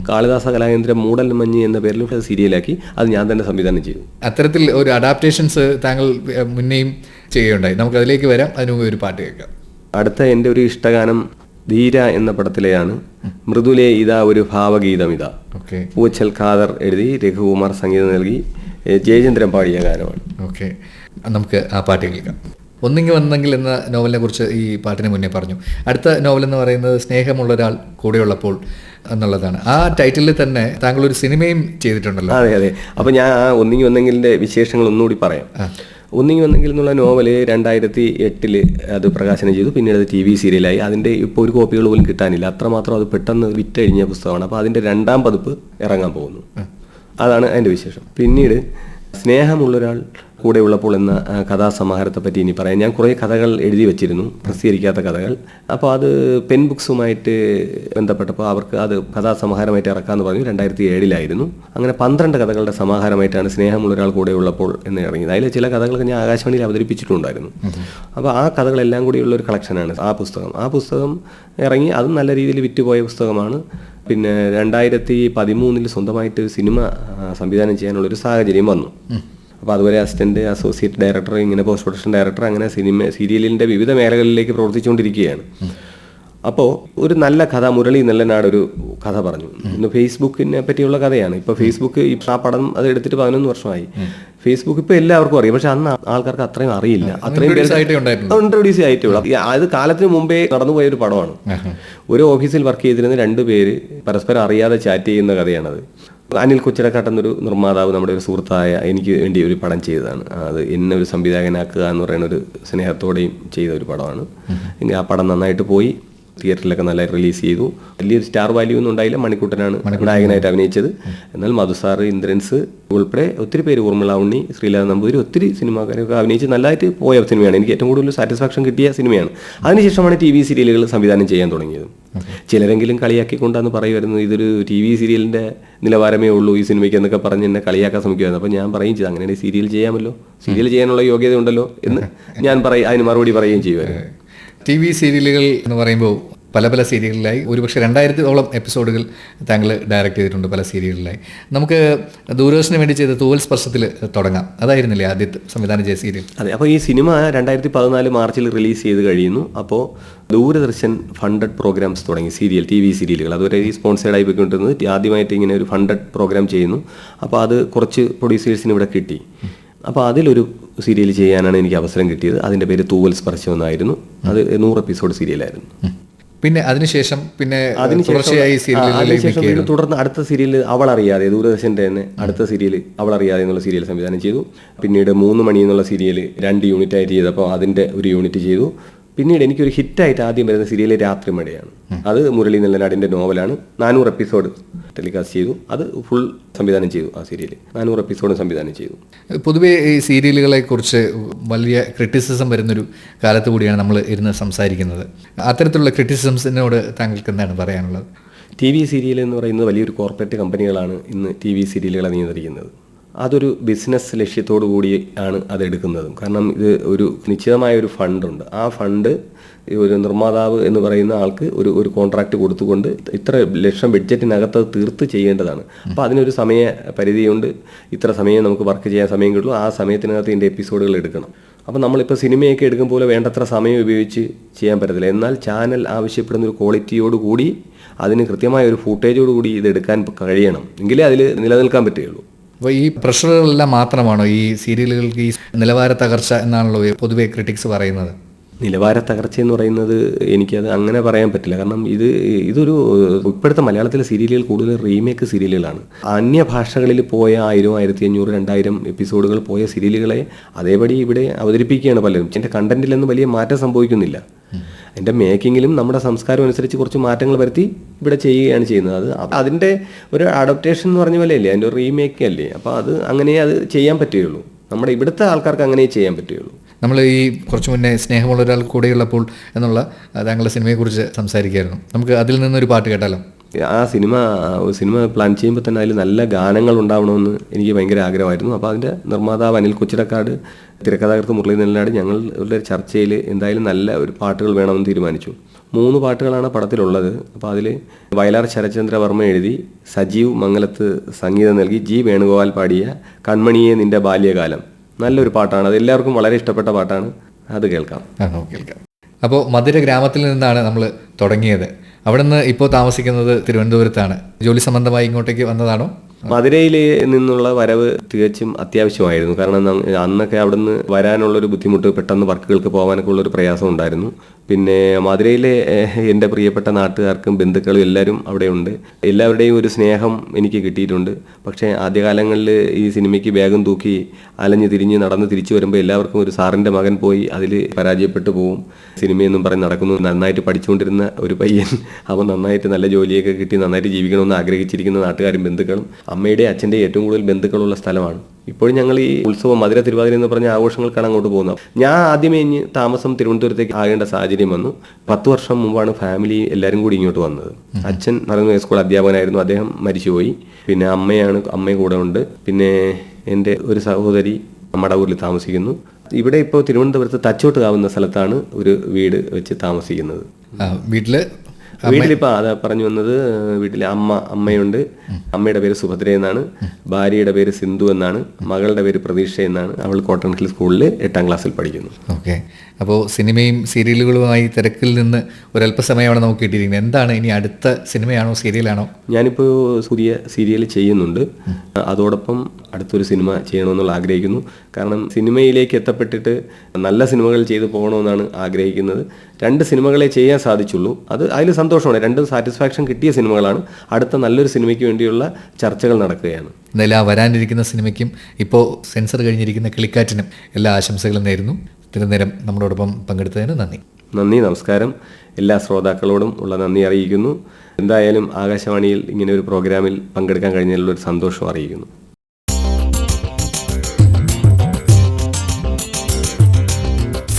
കാളിദാസ കലാകേന്ദ്രം മൂടൽ മഞ്ഞ് എന്ന പേരിൽ അത് സീരിയലാക്കി. അത് ഞാൻ തന്നെ സംവിധാനം ചെയ്തു. അത്തരത്തിൽ ഒരു അഡാപ്റ്റേഷൻസ് താങ്കൾ മുന്നേയും ചെയ്യുകയുണ്ടായി. നമുക്ക് അതിലേക്ക് വരാം. അതിനു മുമ്പ് ഒരു പാട്ട് കേൾക്കാം. അടുത്ത എൻ്റെ ഒരു ഇഷ്ടഗാനം ധീര എന്ന പടത്തിലെയാണ്. മൃദുലേ ഇതാ ഒരു ഭാവഗീതം ഇതാ. പൂച്ചൽ ഖാദർ എഴുതി രഘുകുമാർ സംഗീതം നൽകി ജയചന്ദ്രൻ പാടിയ ഗാനമാണ്. ഓക്കെ, നമുക്ക് ആ പാട്ട് കേൾക്കാം. ഒന്നിങ്ങി വന്നെങ്കിൽ എന്ന നോവലിനെ കുറിച്ച് ഈ പാട്ടിന് മുന്നേ പറഞ്ഞു. അടുത്ത നോവൽ എന്ന് പറയുന്നത് സ്നേഹമുള്ള ഒരാൾ കൂടെയുള്ളപ്പോൾ എന്നുള്ളതാണ്. ആ ടൈറ്റിലിൽ തന്നെ താങ്കൾ ഒരു സിനിമയും ചെയ്തിട്ടുണ്ടല്ലോ. അതെ അതെ. അപ്പോൾ ഞാൻ ആ ഒന്നിങ്ങി വന്നെങ്കിലിൻ്റെ വിശേഷങ്ങൾ ഒന്നുകൂടി പറയാം. ഒന്നിങ്ങി വന്നെങ്കിൽ എന്നുള്ള നോവല് 2008 അത് പ്രകാശനം ചെയ്തു. പിന്നീട് അത് TV സീരിയലായി. അതിൻ്റെ ഇപ്പോൾ ഒരു കോപ്പികൾ പോലും കിട്ടാനില്ല. അത്രമാത്രം അത് പെട്ടെന്ന് വിറ്റഴിഞ്ഞ പുസ്തകമാണ്. അപ്പോൾ അതിൻ്റെ 2ാം പതിപ്പ് ഇറങ്ങാൻ പോകുന്നു. അതാണ് അതിൻ്റെ വിശേഷം. പിന്നീട് സ്നേഹമുള്ളൊരാൾ കൂടെ ഉള്ളപ്പോൾ എന്ന കഥാസമാഹാരത്തെ പറ്റി ഇനി പറയാം. ഞാൻ കുറേ കഥകൾ എഴുതി വെച്ചിരുന്നു, പ്രസിദ്ധീകരിക്കാത്ത കഥകൾ. അപ്പോൾ അത് പെൻ ബുക്സുമായിട്ട് ബന്ധപ്പെട്ടപ്പോൾ അവർക്ക് അത് കഥാസമാഹാരമായിട്ട് ഇറക്കാമെന്ന് പറഞ്ഞു. 2007 അങ്ങനെ 12 കഥകളുടെ സമാഹാരമായിട്ടാണ് സ്നേഹമുള്ളൊരാൾ കൂടെ ഉള്ളപ്പോൾ എന്ന് ഇറങ്ങിയത്. അതിൽ ചില കഥകളൊക്കെ ഞാൻ ആകാശവാണിയിൽ അവതരിപ്പിച്ചിട്ടുണ്ടായിരുന്നു. അപ്പോൾ ആ കഥകളെല്ലാം കൂടിയുള്ളൊരു കളക്ഷനാണ് ആ പുസ്തകം. ആ പുസ്തകം ഇറങ്ങി. അതും നല്ല രീതിയിൽ വിറ്റുപോയ പുസ്തകമാണ്. പിന്നെ 2013 സ്വന്തമായിട്ട് സിനിമ സംവിധാനം ചെയ്യാനുള്ളൊരു സാഹചര്യം വന്നു. അപ്പോൾ അതുവരെ അസിസ്റ്റന്റ്, അസോസിയേറ്റ് ഡയറക്ടർ, ഇങ്ങനെ പോസ്റ്റ് പ്രൊഡക്ഷൻ ഡയറക്ടർ, അങ്ങനെ സീരിയലിൻ്റെ വിവിധ മേഖലകളിലേക്ക് പ്രവർത്തിച്ചുകൊണ്ടിരിക്കുകയാണ്. അപ്പോൾ ഒരു നല്ല കഥ, മുരളി നെല്ലനാട് ഒരു കഥ പറഞ്ഞു. ഇന്ന് ഫേസ്ബുക്കിനെ പറ്റിയുള്ള കഥയാണ്. ഇപ്പോൾ ഫേസ്ബുക്ക് ആ പടം അത് എടുത്തിട്ട് 11 വർഷമായി. ഫേസ്ബുക്ക് ഇപ്പോൾ എല്ലാവർക്കും അറിയാം. പക്ഷെ അന്ന് ആൾക്കാർക്ക് അത്രയും അറിയില്ല. അത്രയും ഇൻട്രൊഡ്യൂസ് ആയിട്ടുള്ള അത് കാലത്തിന് മുമ്പേ കടന്നുപോയ ഒരു പടമാണ്. ഒരു ഓഫീസിൽ വർക്ക് ചെയ്തിരുന്ന 2 പേര് പരസ്പരം അറിയാതെ ചാറ്റ് ചെയ്യുന്ന കഥയാണത്. അനിൽ കുച്ചിടക്കാട്ട് എന്നൊരു നിർമ്മാതാവ്, നമ്മുടെ ഒരു സുഹൃത്തായ, എനിക്ക് വേണ്ടി ഒരു പടം ചെയ്തതാണ്. അത് എന്നെ ഒരു സംവിധായകനാക്കുക എന്ന് പറയുന്ന ഒരു സ്നേഹത്തോടെയും ചെയ്ത ഒരു പടമാണ്. ആ പടം നന്നായിട്ട് പോയി. തിയേറ്ററിലൊക്കെ നല്ലതായി റിലീസ് ചെയ്തു. വലിയൊരു സ്റ്റാർ വാല്യൂ ഒന്നും ഉണ്ടായില്ല. മണിക്കുട്ടനാണ് നായകനായിട്ട് അഭിനയിച്ചത്. എന്നാൽ മധുസാർ, ഇന്ദ്രൻസ് ഉൾപ്പെടെ ഒത്തിരി പേര്, ഊർമിള ഉണ്ണി, ശ്രീലാൽ നമ്പൂതിരി, ഒത്തിരി സിനിമാക്കാരൊക്കെ അഭിനയിച്ച് നല്ലതായിട്ട് പോയ സിനിമയാണ്. എനിക്ക് ഏറ്റവും കൂടുതൽ സാറ്റിസ്ഫാക്ഷൻ കിട്ടിയ സിനിമയാണ്. അതിനുശേഷമാണ് TV സീരിയലുകൾ സംവിധാനം ചെയ്യാൻ തുടങ്ങിയത്. ചിലരെങ്കിലും കളിയാക്കിക്കൊണ്ടാന്ന് പറയുമായിരുന്നു, ഇതൊരു TV സീരിയലിൻ്റെ നിലവാരമേ ഉള്ളൂ ഈ സിനിമയ്ക്ക് എന്നൊക്കെ പറഞ്ഞ് എന്നെ കളിയാക്കാൻ ശ്രമിക്കുമായിരുന്നു. അപ്പോൾ ഞാൻ പറയും ചെയ്തു, അങ്ങനെയാണെങ്കിൽ സീരിയൽ ചെയ്യാമല്ലോ, സീരിയൽ ചെയ്യാനുള്ള യോഗ്യത ഉണ്ടല്ലോ എന്ന് ഞാൻ അതിന് മറുപടി പറയുകയും ചെയ്യുമായിരുന്നു. TV സീരിയലുകൾ എന്ന് പറയുമ്പോൾ പല പല സീരിയലിലായി ഒരുപക്ഷെ 2000-ഓളം എപ്പിസോഡുകൾ താങ്കൾ ഡയറക്റ്റ് ചെയ്തിട്ടുണ്ട് പല സീരിയലിലായി. നമുക്ക് ദൂരദർശന് വേണ്ടി ചെയ്ത തൂവൽ സ്പർശത്തിൽ തുടങ്ങാം. അതായിരുന്നില്ലേ ആദ്യത്തെ സംവിധാനം ചെയ്ത സീരിയൽ? അതെ. അപ്പോൾ ഈ സിനിമ 2014 മാർച്ചിൽ റിലീസ് ചെയ്ത് കഴിയുന്നു. അപ്പോൾ ദൂരദർശൻ ഫണ്ടഡ് പ്രോഗ്രാംസ് തുടങ്ങി, TV സീരിയലുകൾ. അതുവരെ ഈ സ്പോൺസേഡായി പോയിക്കൊണ്ടിരുന്നത് ആദ്യമായിട്ട് ഇങ്ങനെ ഒരു ഫണ്ടഡ് പ്രോഗ്രാം ചെയ്യുന്നു. അപ്പോൾ അത് കുറച്ച് പ്രൊഡ്യൂസേഴ്സിന് ഇവിടെ കിട്ടി. അപ്പോൾ അതിലൊരു സീരിയൽ ചെയ്യാനാണ് എനിക്ക് അവസരം കിട്ടിയത്. അതിൻ്റെ പേര് തൂവൽ സ്പർശം എന്നായിരുന്നു. അത് 100 എപ്പിസോഡ് സീരിയലായിരുന്നു. പിന്നെ അതിനുശേഷം തുടർന്ന് അടുത്ത സീരിയൽ അവൾ അറിയാതെ, ദൂരദർശൻ്റെ തന്നെ അടുത്ത സീരിയൽ അവൾ അറിയാതെ എന്നുള്ള സീരിയൽ സംവിധാനം ചെയ്തു. പിന്നീട് 3 മണി എന്നുള്ള സീരിയൽ 2 യൂണിറ്റായിട്ട് ചെയ്തപ്പോൾ അതിൻ്റെ ഒരു യൂണിറ്റ് ചെയ്തു. പിന്നീട് എനിക്കൊരു ഹിറ്റായിട്ട് ആദ്യം വരുന്ന സീരിയൽ രാത്രി മഴയാണ്. അത് മുരളി നെല്ലനാടിൻ്റെ നോവലാണ്. 400 എപ്പിസോഡ് ടെലികാസ്റ്റ് ചെയ്തു. അത് ഫുൾ സംവിധാനം ചെയ്തു. ആ സീരിയൽ 400 എപ്പിസോഡ് സംവിധാനം ചെയ്തു. പൊതുവേ ഈ സീരിയലുകളെ കുറിച്ച് വലിയ ക്രിറ്റിസിസം വരുന്നൊരു കാലത്ത് കൂടിയാണ് നമ്മൾ ഇരുന്ന് സംസാരിക്കുന്നത്. അത്തരത്തിലുള്ള ക്രിറ്റിസിസംസിനോട് താങ്കൾക്ക് എന്താണ് പറയാനുള്ളത്? TV സീരിയൽ എന്ന് പറയുന്നത് വലിയൊരു കോർപ്പറേറ്റ് കമ്പനികളാണ് ഇന്ന് TV സീരിയലുകളെ നിയന്ത്രിക്കുന്നത്. അതൊരു ബിസിനസ് ലക്ഷ്യത്തോടു കൂടി ആണ് അതെടുക്കുന്നത്. കാരണം ഇത് ഒരു നിശ്ചിതമായ ഒരു ഫണ്ടുണ്ട്. ആ ഫണ്ട് ഒരു നിർമ്മാതാവ് എന്ന് പറയുന്ന ആൾക്ക് ഒരു കോൺട്രാക്റ്റ് കൊടുത്തുകൊണ്ട് ഇത്ര ലക്ഷം ബഡ്ജറ്റിനകത്ത് തീർത്ത് ചെയ്യേണ്ടതാണ്. അപ്പോൾ അതിനൊരു സമയ പരിധിയുണ്ട്. ഇത്ര സമയം നമുക്ക് വർക്ക് ചെയ്യാൻ സമയം കിട്ടുള്ളൂ. ആ സമയത്തിനകത്ത് ഇതിൻ്റെ എപ്പിസോഡുകൾ എടുക്കണം. അപ്പോൾ നമ്മളിപ്പോൾ സിനിമയൊക്കെ എടുക്കുമ്പോൾ വേണ്ടത്ര സമയം ഉപയോഗിച്ച് ചെയ്യാൻ പറ്റത്തില്ല. എന്നാൽ ചാനൽ ആവശ്യപ്പെടുന്ന ഒരു ക്വാളിറ്റിയോടുകൂടി, അതിന് കൃത്യമായ ഒരു ഫൂട്ടേജോടുകൂടി ഇത് എടുക്കാൻ കഴിയണം. എങ്കിലേ അതിൽ നിലനിൽക്കാൻ പറ്റുകയുള്ളൂ. അപ്പോൾ ഈ പ്രഷറുകളെല്ലാം മാത്രമാണോ ഈ സീരിയലുകൾക്ക് ഈ നിലവാര തകർച്ച എന്നാണല്ലോ പൊതുവെ ക്രിറ്റിക്സ് പറയുന്നത്? നിലവാര തകർച്ച എന്ന് പറയുന്നത് എനിക്കത് അങ്ങനെ പറയാൻ പറ്റില്ല. കാരണം ഇതൊരു ഇപ്പോഴത്തെ മലയാളത്തിലെ സീരിയലുകൾ കൂടുതൽ റീമേക്ക് സീരിയലുകളാണ്. അന്യഭാഷകളിൽ പോയ 1000, 1500, 2000 എപ്പിസോഡുകൾ പോയ സീരിയലുകളെ അതേപടി ഇവിടെ അവതരിപ്പിക്കുകയാണ് പലരും. എൻ്റെ കണ്ടന്റിലൊന്നും വലിയ മാറ്റം സംഭവിക്കുന്നില്ല. എൻ്റെ മേക്കിങ്ങിലും നമ്മുടെ സംസ്കാരം അനുസരിച്ച് കുറച്ച് മാറ്റങ്ങൾ വരുത്തി ഇവിടെ ചെയ്യുകയാണ് ചെയ്യുന്നത്. അത് അതിൻ്റെ ഒരു അഡപ്റ്റേഷൻ എന്ന് പറഞ്ഞ പോലെ അല്ലേ, അതിൻ്റെ ഒരു റീമേക്ക് അല്ലേ. അപ്പോൾ അത് അങ്ങനെ അത് ചെയ്യാൻ പറ്റുകയുള്ളൂ. നമ്മുടെ ഇവിടുത്തെ ആൾക്കാർക്ക് അങ്ങനെ ചെയ്യാൻ പറ്റുകയുള്ളൂ. നമ്മൾ ഈ കുറച്ച് മുന്നേ സ്നേഹമുള്ള ഒരാൾ കൂടെയുള്ളപ്പോൾ എന്നുള്ള താങ്കളുടെ സിനിമയെക്കുറിച്ച് സംസാരിക്കുകയായിരുന്നു. നമുക്ക് അതിൽ നിന്നൊരു പാട്ട് കേട്ടാലോ? ആ സിനിമ പ്ലാൻ ചെയ്യുമ്പോൾ തന്നെ അതിൽ നല്ല ഗാനങ്ങൾ ഉണ്ടാവണമെന്ന് എനിക്ക് ഭയങ്കര ആഗ്രഹമായിരുന്നു. അപ്പോൾ അതിൻ്റെ നിർമ്മാതാവ് അനിൽ കൊച്ചിടക്കാട്, തിരക്കഥാകൃത്ത് മുരളി നെല്ലാട് ഞങ്ങളുടെ ചർച്ചയിൽ എന്തായാലും നല്ല ഒരു പാട്ടുകൾ വേണമെന്ന് തീരുമാനിച്ചു. 3 പാട്ടുകളാണ് പടത്തിലുള്ളത്. അപ്പോൾ അതിൽ വയലാർ ശരചന്ദ്രവർമ്മ എഴുതി സജീവ് മംഗലത്ത് സംഗീതം നൽകി ജി വേണുഗോപാൽ പാടിയ കൺമണിയെ നിന്റെ ബാല്യകാലം നല്ലൊരു പാട്ടാണ്. അത് എല്ലാവർക്കും വളരെ ഇഷ്ടപ്പെട്ട പാട്ടാണ്. അത് കേൾക്കാം. കേൾക്കാം. അപ്പോൾ മധുര ഗ്രാമത്തിൽ നിന്നാണ് നമ്മൾ തുടങ്ങിയത്. അവിടെ നിന്ന് ഇപ്പോൾ താമസിക്കുന്നത് തിരുവനന്തപുരത്താണ്. ജോലി സംബന്ധമായി ഇങ്ങോട്ടേക്ക് വന്നതാണോ? മധുരയിൽ നിന്നുള്ള വരവ് തികച്ചും അത്യാവശ്യമായിരുന്നു. കാരണം അന്നൊക്കെ അവിടെ നിന്ന് വരാനുള്ളൊരു ബുദ്ധിമുട്ട്, പെട്ടെന്ന് വർക്കുകൾക്ക് പോകാനൊക്കെ ഉള്ളൊരു പ്രയാസം ഉണ്ടായിരുന്നു. പിന്നെ മധുരയിലെ എൻ്റെ പ്രിയപ്പെട്ട നാട്ടുകാർക്കും ബന്ധുക്കളും എല്ലാവരും അവിടെയുണ്ട്. എല്ലാവരുടെയും ഒരു സ്നേഹം എനിക്ക് കിട്ടിയിട്ടുണ്ട്. പക്ഷേ ആദ്യകാലങ്ങളിൽ ഈ സിനിമയ്ക്ക് ബാഗും തൂക്കി അലഞ്ഞ് തിരിഞ്ഞ് നടന്ന് തിരിച്ചു വരുമ്പോൾ എല്ലാവർക്കും ഒരു സാറിൻ്റെ മകൻ പോയി അതിൽ പരാജയപ്പെട്ടു പോവും, സിനിമയെന്നും പറഞ്ഞ് നടക്കുന്നു. നന്നായിട്ട് പഠിച്ചുകൊണ്ടിരുന്ന ഒരു പയ്യൻ, അവൻ നന്നായിട്ട് നല്ല ജോലിയൊക്കെ കിട്ടി നന്നായിട്ട് ജീവിക്കണമെന്ന് ആഗ്രഹിച്ചിരിക്കുന്ന നാട്ടുകാരും ബന്ധുക്കളും അമ്മയുടെ അച്ഛൻ്റെ ഏറ്റവും കൂടുതൽ ബന്ധുക്കളുള്ള സ്ഥലമാണ്. ഇപ്പോഴും ഞങ്ങൾ ഈ ഉത്സവം മധുര തിരുവാതിര എന്ന് പറഞ്ഞ ആഘോഷങ്ങൾക്കാണ് അങ്ങോട്ട് പോകുന്നത്. ഞാൻ ആദ്യമേ താമസം തിരുവനന്തപുരത്തേക്ക് ആകേണ്ട സാഹചര്യം വന്നു. 10 വർഷം മുമ്പാണ് ഫാമിലി എല്ലാവരും കൂടി ഇങ്ങോട്ട് വന്നത്. അച്ഛൻ നടന്ന സ്കൂൾ അധ്യാപകനായിരുന്നു, അദ്ദേഹം മരിച്ചുപോയി. പിന്നെ അമ്മ കൂടെ ഉണ്ട്. പിന്നെ എൻ്റെ ഒരു സഹോദരി മടവൂരിൽ താമസിക്കുന്നു. ഇവിടെ ഇപ്പോൾ തിരുവനന്തപുരത്ത് തച്ചോട്ടുകാവുന്ന സ്ഥലത്താണ് ഒരു വീട് വെച്ച് താമസിക്കുന്നത്. വീട്ടിലിപ്പോൾ അതാ പറഞ്ഞു വന്നത്, വീട്ടിലെ അമ്മയുണ്ട്. അമ്മയുടെ പേര് സുഭദ്ര എന്നാണ്, ഭാര്യയുടെ പേര് സിന്ധു എന്നാണ്, മകളുടെ പേര് പ്രതീക്ഷ എന്നാണ്. അവൾ കോട്ടൺ ഹിൽ സ്കൂളിൽ 8ാം ക്ലാസ്സിൽ പഠിക്കുന്നു. ഓക്കെ. അപ്പോൾ സിനിമയും സീരിയലുകളുമായി തിരക്കിൽ നിന്ന് ഒരല്പസമയമാണ് നമുക്ക് കിട്ടിയിരിക്കുന്നത്. എന്താണ് ഇനി അടുത്ത സിനിമയാണോ സീരിയലാണോ? ഞാനിപ്പോൾ പുതിയ സീരിയൽ ചെയ്യുന്നുണ്ട്. അതോടൊപ്പം അടുത്തൊരു സിനിമ ചെയ്യണമെന്നുള്ള ആഗ്രഹിക്കുന്നു. കാരണം സിനിമയിലേക്ക് എത്തപ്പെട്ടിട്ട് നല്ല സിനിമകൾ ചെയ്തു പോകണമെന്നാണ് ആഗ്രഹിക്കുന്നത്. 2 സിനിമകളെ ചെയ്യാൻ സാധിച്ചുള്ളൂ. അതിൽ സന്തോഷമാണ്. 2 സാറ്റിസ്ഫാക്ഷൻ കിട്ടിയ സിനിമകളാണ്. അടുത്ത നല്ലൊരു സിനിമയ്ക്ക് വേണ്ടിയുള്ള ചർച്ചകൾ നടക്കുകയാണ്. എന്തായാലും വരാനിരിക്കുന്ന സിനിമയ്ക്കും ഇപ്പോൾ സെൻസർ കഴിഞ്ഞിരിക്കുന്ന കിളിക്കാറ്റിനും എല്ലാ ആശംസകളും നേരുന്നു. ഇത്രയും നേരം നമ്മളോടൊപ്പം പങ്കെടുത്തതിന് നന്ദി. നമസ്കാരം. എല്ലാ ശ്രോതാക്കളോടും ഉള്ള നന്ദി അറിയിക്കുന്നു. എന്തായാലും ആകാശവാണിയിൽ ഇങ്ങനെ ഒരു പ്രോഗ്രാമിൽ പങ്കെടുക്കാൻ കഴിഞ്ഞതിലുള്ളൊരു സന്തോഷം അറിയിക്കുന്നു.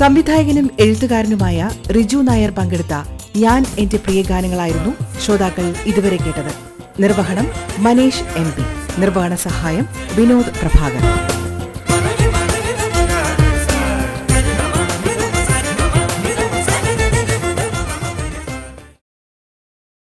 സംവിധായകനും എഴുത്തുകാരനുമായ റിജു നായർ പങ്കെടുത്ത ഞാൻ എന്റെ പ്രിയ ഗാനങ്ങളായിരുന്നു ശ്രോതാക്കൾ ഇതുവരെ കേട്ടത്. നിർവഹണം മനേഷ് MP. നിർവഹണ സഹായം വിനോദ് പ്രഭാകർ.